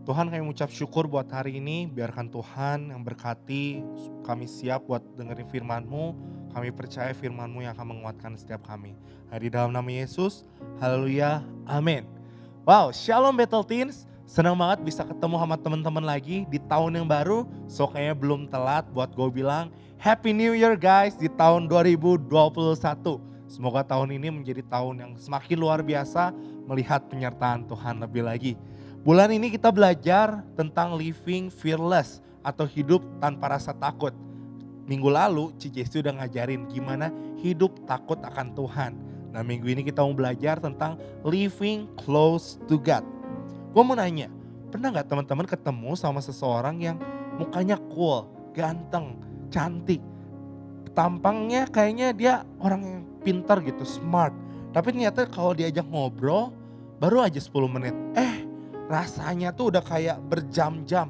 Tuhan kami mengucap syukur buat hari ini, biarkan Tuhan yang berkati, kami siap buat dengerin firman-Mu, kami percaya firman-Mu yang akan menguatkan setiap kami. Hari dalam nama Yesus, haleluya, amin. Wow, shalom Battle Teens, senang banget bisa ketemu sama teman-teman lagi di tahun yang baru, so kayaknya belum telat buat gue bilang, Happy New Year guys di tahun 2021. Semoga tahun ini menjadi tahun yang semakin luar biasa melihat penyertaan Tuhan lebih lagi. Bulan ini kita belajar tentang living fearless atau hidup tanpa rasa takut. Minggu lalu Ci Jesti udah ngajarin gimana hidup takut akan Tuhan. Nah minggu ini kita mau belajar tentang living close to God. Gue mau nanya, pernah gak teman-teman ketemu sama seseorang yang mukanya cool, ganteng, cantik. Tampangnya kayaknya dia orang yang pintar gitu, smart. Tapi ternyata kalau diajak ngobrol baru aja 10 menit. Rasanya tuh udah kayak berjam-jam.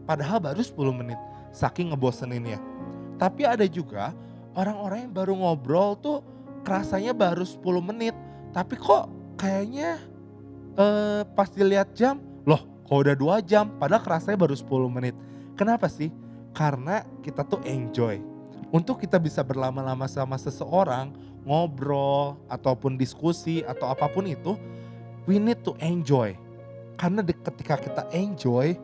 Padahal baru 10 menit. Saking ngeboseninnya. Tapi ada juga orang-orang yang baru ngobrol tuh rasanya baru 10 menit. Tapi kok kayaknya pas dilihat jam, loh kok udah 2 jam padahal rasanya baru 10 menit. Kenapa sih? Karena kita tuh enjoy. Untuk kita bisa berlama-lama sama seseorang, ngobrol ataupun diskusi atau apapun itu, we need to enjoy. Karena ketika kita enjoy,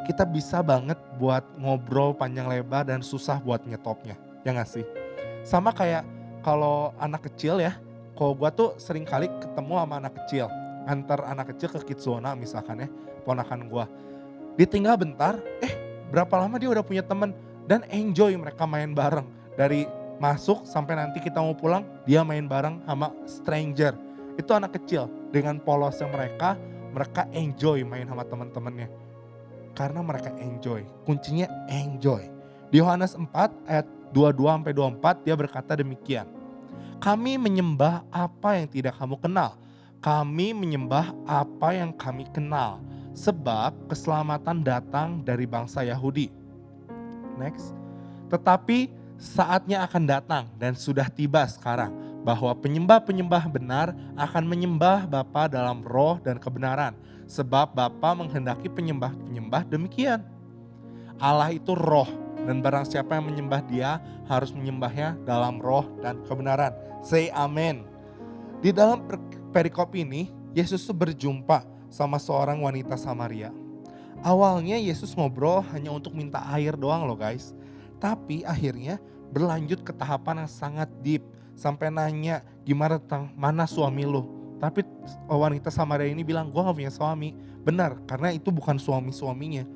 kita bisa banget buat ngobrol panjang lebar dan susah buat nyetopnya. Ya gak sih? Sama kayak kalau anak kecil ya, kalau gue tuh sering kali ketemu sama anak kecil. Antar anak kecil ke Kidzona misalkan ya, ponakan gue. Ditinggal bentar, berapa lama dia udah punya temen. Dan enjoy mereka main bareng. Dari masuk sampai nanti kita mau pulang, dia main bareng sama stranger. Itu anak kecil, dengan polosnya mereka enjoy main sama teman-temannya. Karena mereka enjoy, kuncinya enjoy. Di Yohanes 4 ayat 22-24 dia berkata demikian. Kami menyembah apa yang tidak kamu kenal. Kami menyembah apa yang kami kenal. Sebab keselamatan datang dari bangsa Yahudi. Next. Tetapi saatnya akan datang dan sudah tiba sekarang bahwa penyembah-penyembah benar akan menyembah Bapa dalam roh dan kebenaran. Sebab Bapa menghendaki penyembah-penyembah demikian. Allah itu roh dan barang siapa yang menyembah dia harus menyembahnya dalam roh dan kebenaran. Say amen. Di dalam perikop ini Yesus tuh berjumpa sama seorang wanita Samaria. Awalnya Yesus ngobrol hanya untuk minta air doang loh guys. Tapi akhirnya berlanjut ke tahapan yang sangat deep. Sampai nanya gimana tentang mana suami lu. Tapi wanita Samaria ini bilang gue gak punya suami. Benar karena itu bukan suami-suaminya.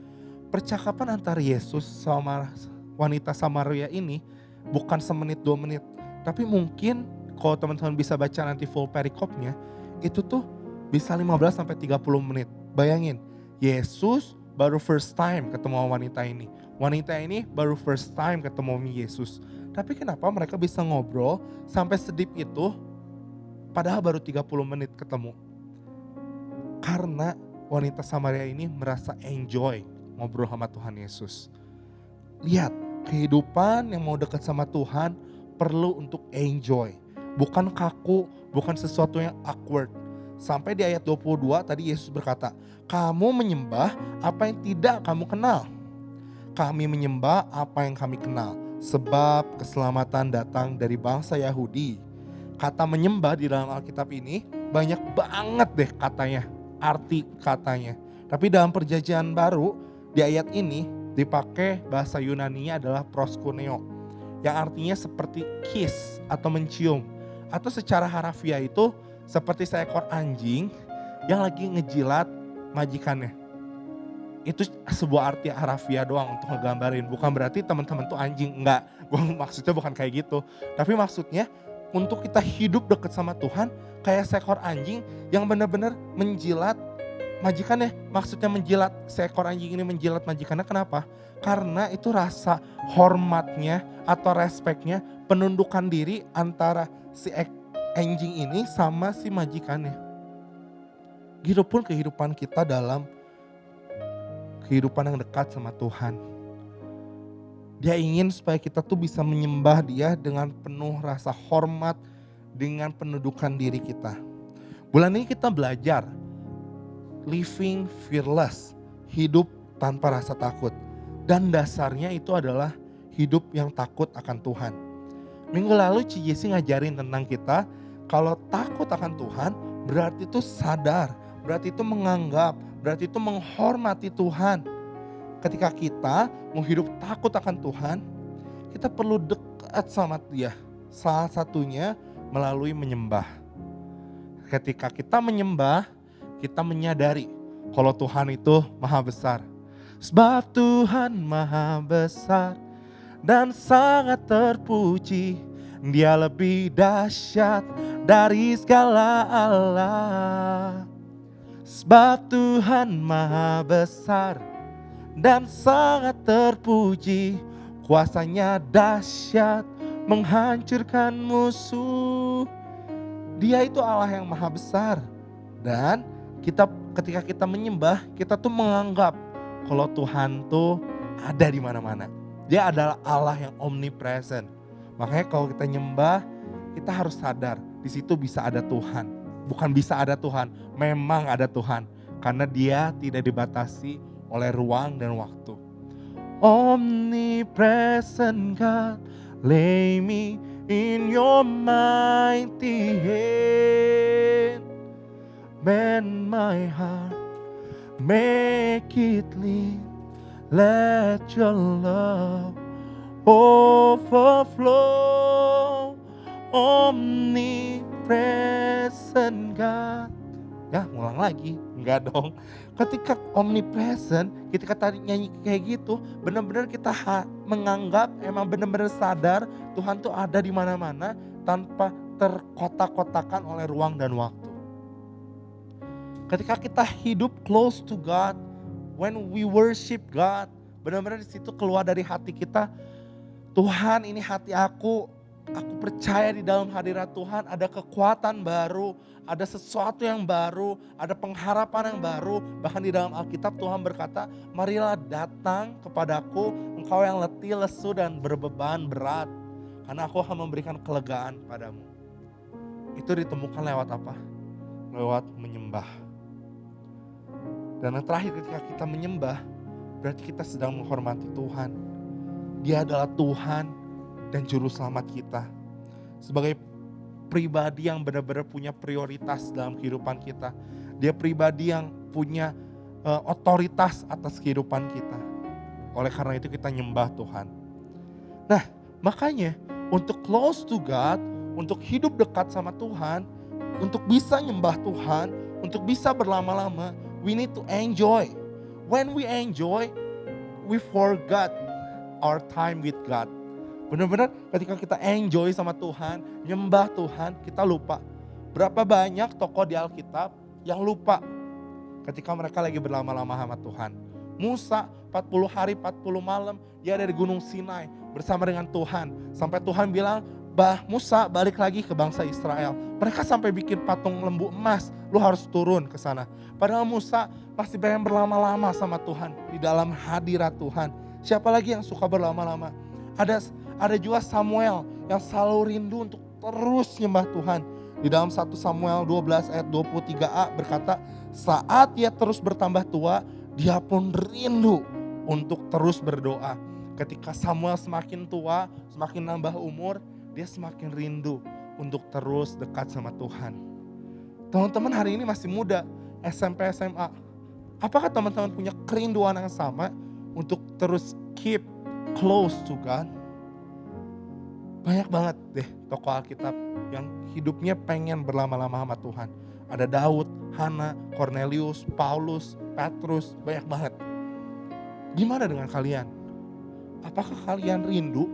Percakapan antara Yesus sama wanita Samaria ini bukan semenit 2 menit. Tapi mungkin kalau teman-teman bisa baca nanti full perikopnya. Itu tuh bisa 15-30 menit. Bayangin Yesus baru first time ketemu wanita ini. Wanita ini baru first time ketemu Yesus. Tapi kenapa mereka bisa ngobrol sampai sedip itu padahal baru 30 menit ketemu? Karena wanita Samaria ini merasa enjoy ngobrol sama Tuhan Yesus. Lihat, kehidupan yang mau dekat sama Tuhan perlu untuk enjoy. Bukan kaku, bukan sesuatu yang awkward. Sampai di ayat 22 tadi Yesus berkata, kamu menyembah apa yang tidak kamu kenal. Kami menyembah apa yang kami kenal. Sebab keselamatan datang dari bangsa Yahudi. Kata menyembah di dalam Alkitab ini banyak banget deh katanya. Arti katanya. Tapi dalam perjanjian baru di ayat ini dipakai bahasa Yunaninya adalah proskuneo. Yang artinya seperti kiss atau mencium. Atau secara harafiah itu seperti seekor anjing yang lagi ngejilat majikannya. Itu sebuah arti harafiah doang untuk ngegambarin. Bukan berarti teman-teman tuh anjing, enggak. Maksudnya bukan kayak gitu. Tapi maksudnya untuk kita hidup dekat sama Tuhan kayak seekor anjing yang benar-benar menjilat majikannya. Maksudnya menjilat, seekor anjing ini menjilat majikannya kenapa? Karena itu rasa hormatnya atau respeknya, penundukan diri antara si anjing ini sama si majikannya. Gitu pun kehidupan kita dalam kehidupan yang dekat sama Tuhan. Dia ingin supaya kita tuh bisa menyembah dia dengan penuh rasa hormat, dengan penundukan diri kita. Bulan ini kita belajar living fearless, hidup tanpa rasa takut. Dan dasarnya itu adalah hidup yang takut akan Tuhan. Minggu lalu Ci Jesi ngajarin tentang kita, kalau takut akan Tuhan berarti itu sadar, berarti itu menganggap, berarti itu menghormati Tuhan. Ketika kita mau hidup takut akan Tuhan, kita perlu dekat sama Dia. Salah satunya melalui menyembah. Ketika kita menyembah, kita menyadari kalau Tuhan itu maha besar. Sebab Tuhan maha besar dan sangat terpuji. Dia lebih dahsyat dari segala Allah. Sebab Tuhan maha besar dan sangat terpuji. Kuasanya dahsyat menghancurkan musuh. Dia itu Allah yang maha besar. Dan ketika kita menyembah, kita tuh menganggap kalau Tuhan tuh ada di mana-mana. Dia adalah Allah yang omnipresent. Makanya kalau kita nyembah, kita harus sadar di situ bisa ada Tuhan. Bukan bisa ada Tuhan, memang ada Tuhan. Karena Dia tidak dibatasi oleh ruang dan waktu. Omnipresent God, lay me in your mighty hand. Bend my heart, make it lean. Let your love overflow. Omnipresent God. Ya, ngulang lagi. Enggak dong. Ketika omnipresent, ketika tadi nyanyi kayak gitu, benar-benar kita menganggap, emang benar-benar sadar Tuhan tuh ada di mana-mana tanpa terkotak-kotakan oleh ruang dan waktu. Ketika kita hidup close to God, when we worship God, benar-benar di situ keluar dari hati kita, Tuhan ini hati aku percaya di dalam hadirat Tuhan ada kekuatan baru, ada sesuatu yang baru, ada pengharapan yang baru. Bahkan di dalam Alkitab Tuhan berkata, marilah datang kepadaku engkau yang letih, lesu dan berbeban berat. Karena aku akan memberikan kelegaan padamu. Itu ditemukan lewat apa? Lewat menyembah. Dan yang terakhir ketika kita menyembah, berarti kita sedang menghormati Tuhan. Dia adalah Tuhan dan Juru Selamat kita. Sebagai pribadi yang benar-benar punya prioritas dalam kehidupan kita. Dia pribadi yang punya otoritas atas kehidupan kita. Oleh karena itu kita nyembah Tuhan. Nah, makanya untuk close to God, untuk hidup dekat sama Tuhan, untuk bisa nyembah Tuhan, untuk bisa berlama-lama, we need to enjoy. When we enjoy, we forgot our time with God. Benar-benar ketika kita enjoy sama Tuhan, nyembah Tuhan, kita lupa. Berapa banyak tokoh di Alkitab yang lupa ketika mereka lagi berlama-lama sama Tuhan. Musa 40 hari 40 malam dia ada di Gunung Sinai bersama dengan Tuhan. Sampai Tuhan bilang, Musa balik lagi ke bangsa Israel. Mereka sampai bikin patung lembu emas, lu harus turun ke sana. Padahal Musa pasti pengen berlama-lama sama Tuhan di dalam hadirat Tuhan. Siapa lagi yang suka berlama-lama? Ada juga Samuel yang selalu rindu untuk terus nyembah Tuhan. Di dalam 1 Samuel 12 ayat 23a berkata, saat dia terus bertambah tua, dia pun rindu untuk terus berdoa. Ketika Samuel semakin tua, semakin nambah umur, dia semakin rindu untuk terus dekat sama Tuhan. Teman-teman hari ini masih muda, SMP, SMA. Apakah teman-teman punya kerinduan yang sama untuk terus keep close to God? Banyak banget deh tokoh Alkitab yang hidupnya pengen berlama-lama sama Tuhan. Ada Daud, Hana, Cornelius, Paulus, Petrus, banyak banget. Gimana dengan kalian? Apakah kalian rindu?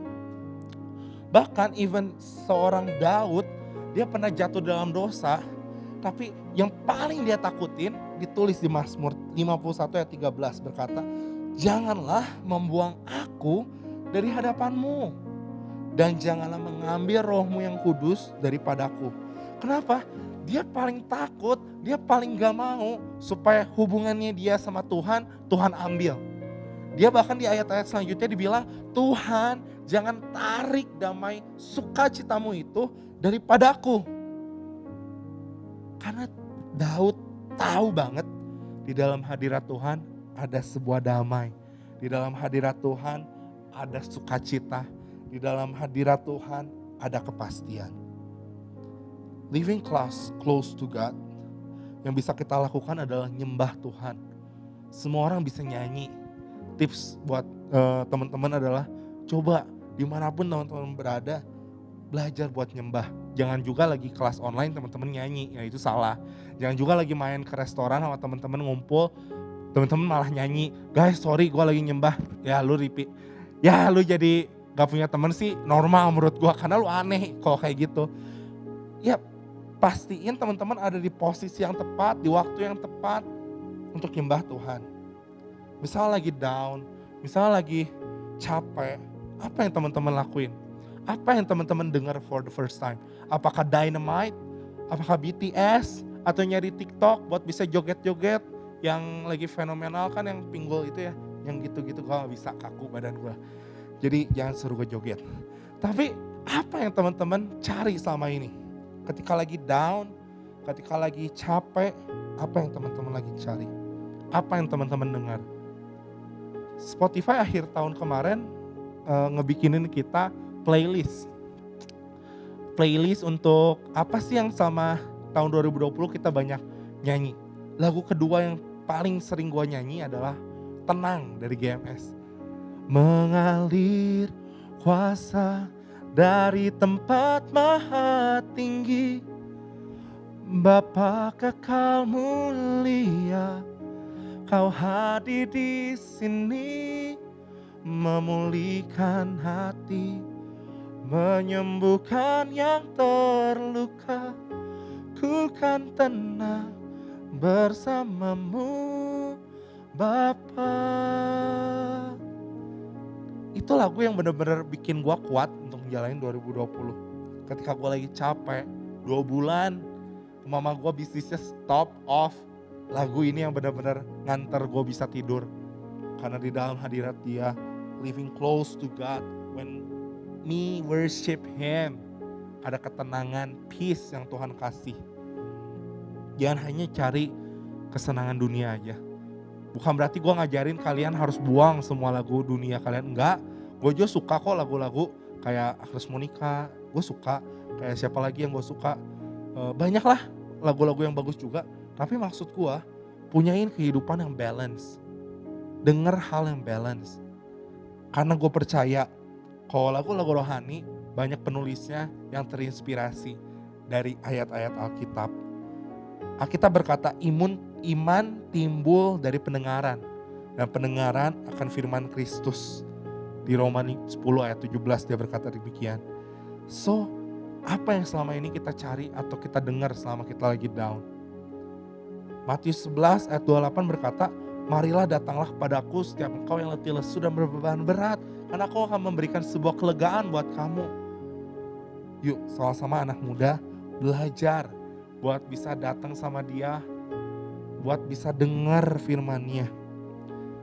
Bahkan even seorang Daud, dia pernah jatuh dalam dosa, tapi yang paling dia takutin ditulis di Mazmur 51 ayat 13 berkata, janganlah membuang aku dari hadapanmu. Dan janganlah mengambil rohmu yang kudus daripadaku. Kenapa? Dia paling takut, dia paling gak mau supaya hubungannya dia sama Tuhan, Tuhan ambil. Dia bahkan di ayat-ayat selanjutnya dibilang, Tuhan jangan tarik damai sukacitamu itu daripadaku. Karena Daud tahu banget di dalam hadirat Tuhan ada sebuah damai. Di dalam hadirat Tuhan ada sukacita. Di dalam hadirat Tuhan ada kepastian. Living close to God, yang bisa kita lakukan adalah nyembah Tuhan. Semua orang bisa nyanyi. Tips buat teman-teman adalah coba dimanapun teman-teman berada, belajar buat nyembah. Jangan juga lagi kelas online teman-teman nyanyi, ya itu salah. Jangan juga lagi main ke restoran sama teman-teman ngumpul, teman-teman malah nyanyi. Guys, sorry gue lagi nyembah. Ya lu repeat. Ya lu jadi gak punya teman sih normal menurut gue, karena lu aneh kalau kayak gitu. Ya pastiin teman-teman ada di posisi yang tepat, di waktu yang tepat untuk nyembah Tuhan. Misalnya lagi down, misalnya lagi capek, apa yang teman-teman lakuin? Apa yang teman-teman dengar for the first time? Apakah Dynamite? Apakah BTS? Atau nyari TikTok buat bisa joget-joget yang lagi fenomenal kan, yang pinggul itu ya, yang gitu-gitu gue gak bisa, kaku badan gue. Jadi jangan suruh gue joget. Tapi apa yang teman-teman cari selama ini? Ketika lagi down, ketika lagi capek, apa yang teman-teman lagi cari? Apa yang teman-teman dengar? Spotify akhir tahun kemarin ngebikinin kita playlist. Playlist untuk apa sih yang sama tahun 2020 kita banyak nyanyi. Lagu kedua yang paling sering gue nyanyi adalah Tenang dari GMS. Mengalir kuasa dari tempat maha tinggi, Bapa kekal mulia, Kau hadir di sini, memulihkan hati, menyembuhkan yang terluka. Ku kan tenang bersamamu, Bapa. Itu lagu yang benar-benar bikin gua kuat untuk menjalani 2020. Ketika gua lagi capek, 2 bulan mama gua bisnisnya stop off. Lagu ini yang benar-benar nganter gue bisa tidur. Karena di dalam hadirat Dia, living close to God, when me worship Him, ada ketenangan, peace yang Tuhan kasih. Jangan hanya cari kesenangan dunia aja. Bukan berarti gue ngajarin kalian harus buang semua lagu dunia kalian. Enggak, gue juga suka kok lagu-lagu kayak Agnes Monica, gue suka. Kayak siapa lagi yang gue suka. Banyak lah lagu-lagu yang bagus juga. Tapi maksud gue, punyain kehidupan yang balance. Dengar hal yang balance. Karena gue percaya, kalau lagu-lagu rohani, banyak penulisnya yang terinspirasi dari ayat-ayat Alkitab. Alkitab berkata, iman timbul dari pendengaran. Dan pendengaran akan firman Kristus. Di Roma 10 ayat 17 dia berkata demikian. So, apa yang selama ini kita cari atau kita dengar selama kita lagi down? Matius 11 ayat 28 berkata, marilah datanglah kepadaku setiap engkau yang letih lesu dan berbeban berat, karena aku akan memberikan sebuah kelegaan buat kamu. Yuk sama-sama anak muda belajar buat bisa datang sama Dia, buat bisa dengar firman-Nya.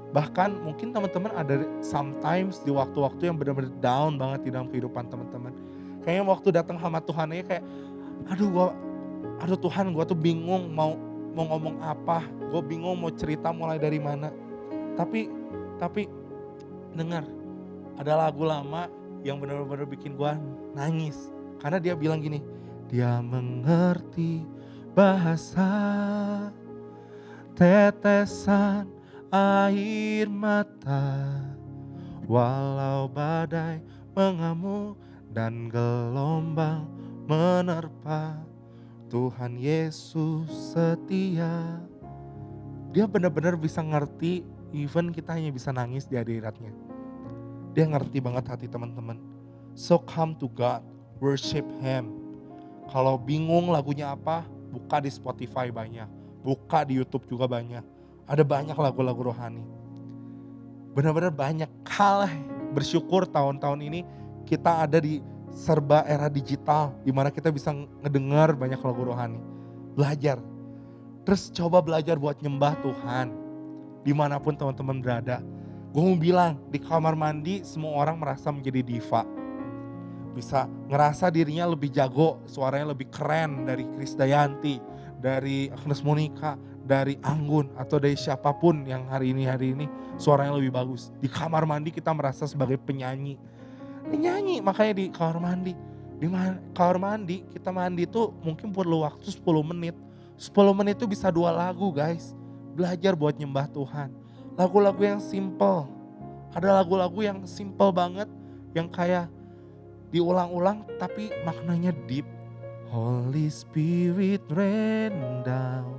Bahkan mungkin teman-teman ada sometimes di waktu-waktu yang benar-benar down banget di dalam kehidupan teman-teman. Kayaknya waktu datang sama Tuhan aja kayak, aduh Tuhan, gue tuh bingung mau ngomong apa, gue bingung mau cerita mulai dari mana. Tapi dengar, ada lagu lama yang benar-benar bikin gue nangis. Karena dia bilang gini, Dia mengerti bahasa tetesan air mata, walau badai mengamuk dan gelombang menerpa, Tuhan Yesus setia. Dia benar-benar bisa ngerti, even kita hanya bisa nangis di hadiratnya. Dia ngerti banget hati teman-teman. So come to God, worship Him. Kalau bingung lagunya apa, buka di Spotify banyak, buka di YouTube juga banyak. Ada banyak lagu-lagu rohani. Benar-benar banyak. Kalah bersyukur tahun-tahun ini kita ada di serba era digital, di mana kita bisa ngedengar banyak lagu rohani. Belajar. Terus coba belajar buat nyembah Tuhan. Dimanapun teman-teman berada. Gue mau bilang, di kamar mandi semua orang merasa menjadi diva. Bisa ngerasa dirinya lebih jago, suaranya lebih keren dari Krisdayanti, dari Agnes Monica, dari Anggun atau dari siapapun yang hari ini suaranya lebih bagus. Di kamar mandi kita merasa sebagai penyanyi. Nyanyi makanya di kamar mandi. Kamar mandi kita mandi tuh mungkin perlu waktu 10 menit. 10 menit itu bisa 2 lagu guys. Belajar buat nyembah Tuhan. Lagu-lagu yang simple. Ada lagu-lagu yang simple banget. Yang kayak diulang-ulang tapi maknanya deep. Holy Spirit rain down.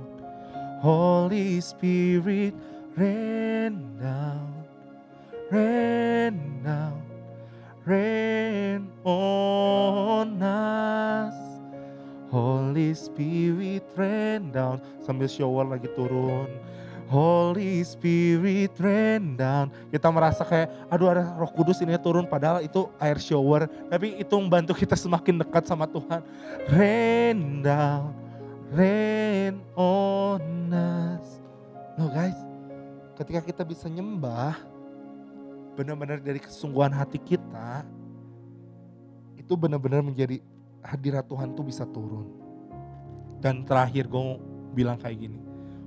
Holy Spirit rain down. Rain down. Rain on us. Holy Spirit rain down. Sambil shower lagi turun. Holy Spirit rain down. Kita merasa kayak aduh ada Roh Kudus ini turun, padahal itu air shower. Tapi itu membantu kita semakin dekat sama Tuhan. Rain down. Rain on us. Loh guys, ketika kita bisa nyembah benar-benar dari kesungguhan hati kita, itu benar-benar menjadi hadirat Tuhan tuh bisa turun. Dan terakhir gue bilang kayak gini,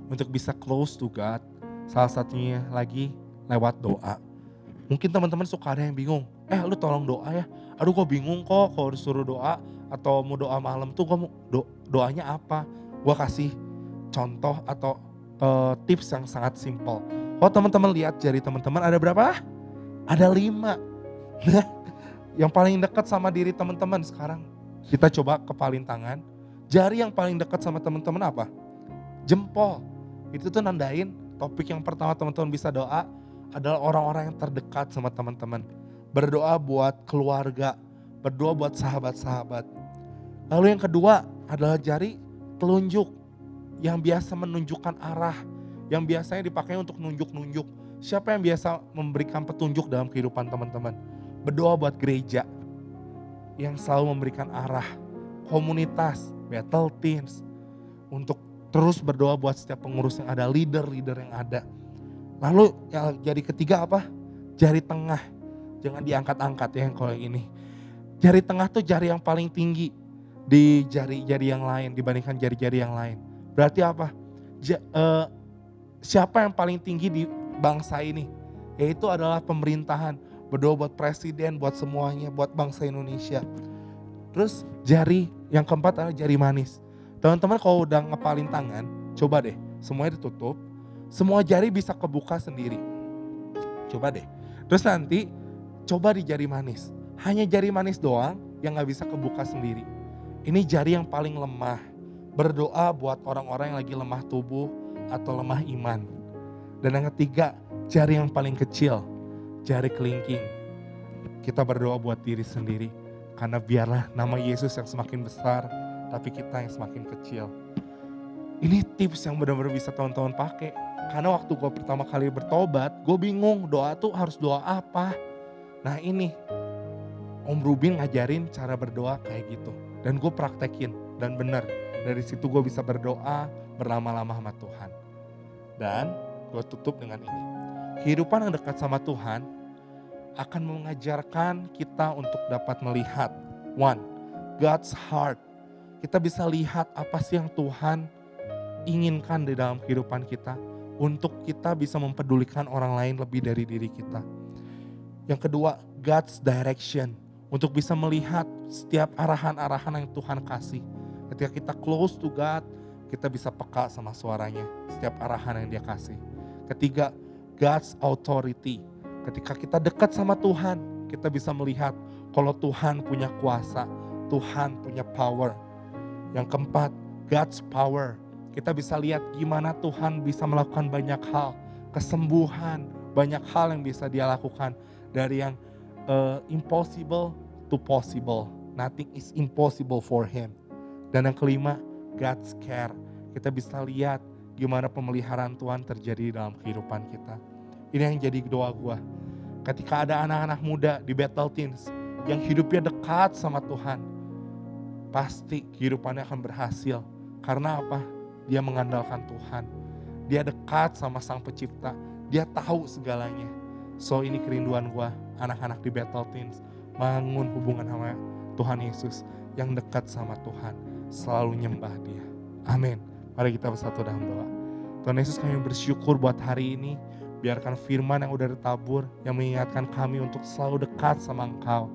untuk bisa close to God, salah satunya lagi lewat doa. Mungkin teman-teman suka ada yang bingung, lu tolong doa ya. Aduh gue bingung kok kalau disuruh doa atau mau doa malam tuh gue mau doanya apa. Gue kasih contoh atau tips yang sangat simple. Kalau teman-teman lihat jari teman-teman ada berapa? Ada 5. Yang paling dekat sama diri teman-teman sekarang. Kita coba kepalin tangan. Jari yang paling dekat sama teman-teman apa? Jempol. Itu tuh nandain topik yang pertama teman-teman bisa doa adalah orang-orang yang terdekat sama teman-teman. Berdoa buat keluarga. Berdoa buat sahabat-sahabat. Lalu yang kedua adalah jari telunjuk. Yang biasa menunjukkan arah. Yang biasanya dipakai untuk nunjuk-nunjuk. Siapa yang biasa memberikan petunjuk dalam kehidupan teman-teman? Berdoa buat gereja yang selalu memberikan arah. Komunitas, Battle Teens. Untuk terus berdoa buat setiap pengurus yang ada, leader-leader yang ada. Lalu yang jari ketiga apa? Jari tengah. Jangan diangkat-angkat ya kalau yang ini. Jari tengah tuh jari yang paling tinggi di jari-jari yang lain dibandingkan jari-jari yang lain. Berarti apa? Siapa yang paling tinggi di bangsa ini? Yaitu adalah pemerintahan. Berdoa buat presiden, buat semuanya, buat bangsa Indonesia. Terus jari yang keempat adalah jari manis. Teman-teman kalau udah ngepalin tangan, coba deh semuanya ditutup. Semua jari bisa kebuka sendiri. Coba deh. Terus nanti coba di jari manis. Hanya jari manis doang yang gak bisa kebuka sendiri. Ini jari yang paling lemah. Berdoa buat orang-orang yang lagi lemah tubuh atau lemah iman. Dan yang ketiga, jari yang paling kecil. Jari kelingking. Kita berdoa buat diri sendiri. Karena biarlah nama Yesus yang semakin besar, tapi kita yang semakin kecil. Ini tips yang benar-benar bisa teman-teman pakai. Karena waktu gue pertama kali bertobat, gue bingung doa tuh harus doa apa. Nah ini, Om Rubin ngajarin cara berdoa kayak gitu. Dan gue praktekin, dan benar. Dari situ gue bisa berdoa berlama-lama sama Tuhan. Dan gue tutup dengan ini. Kehidupan yang dekat sama Tuhan akan mengajarkan kita untuk dapat melihat. One, God's heart. Kita bisa lihat apa sih yang Tuhan inginkan di dalam kehidupan kita. Untuk kita bisa mempedulikan orang lain lebih dari diri kita. Yang kedua, God's direction. Untuk bisa melihat setiap arahan-arahan yang Tuhan kasih. Ketika kita close to God, kita bisa peka sama suaranya. Setiap arahan yang dia kasih. Ketiga, God's authority. Ketika kita dekat sama Tuhan, kita bisa melihat kalau Tuhan punya kuasa, Tuhan punya power. Yang keempat, God's power. Kita bisa lihat gimana Tuhan bisa melakukan banyak hal, kesembuhan, banyak hal yang bisa dia lakukan. Dari yang impossible to possible. Nothing is impossible for him. Dan yang kelima, God's care. Kita bisa lihat gimana pemeliharaan Tuhan terjadi dalam kehidupan kita. Ini yang jadi doa gue. Ketika ada anak-anak muda di Battle Teens yang hidupnya dekat sama Tuhan, pasti kehidupannya akan berhasil. Karena apa? Dia mengandalkan Tuhan. Dia dekat sama Sang Pencipta. Dia tahu segalanya. So ini kerinduan gue, anak-anak di Battle Teens, bangun hubungan sama Tuhan Yesus yang dekat sama Tuhan. Selalu nyembah dia. Amin. Mari kita bersatu dalam doa. Tuhan Yesus, kami bersyukur buat hari ini. Biarkan firman yang udah ditabur, yang mengingatkan kami untuk selalu dekat sama Engkau.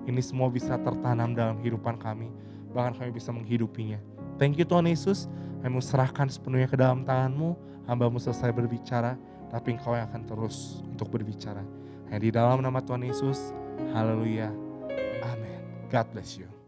Ini semua bisa tertanam dalam kehidupan kami. Bahkan kami bisa menghidupinya. Thank you Tuhan Yesus. Kami serahkan sepenuhnya ke dalam tangan-Mu. Hamba-Mu selesai berbicara, tapi Engkau yang akan terus untuk berbicara. Hanya di dalam nama Tuhan Yesus. Haleluya. Amin. God bless you.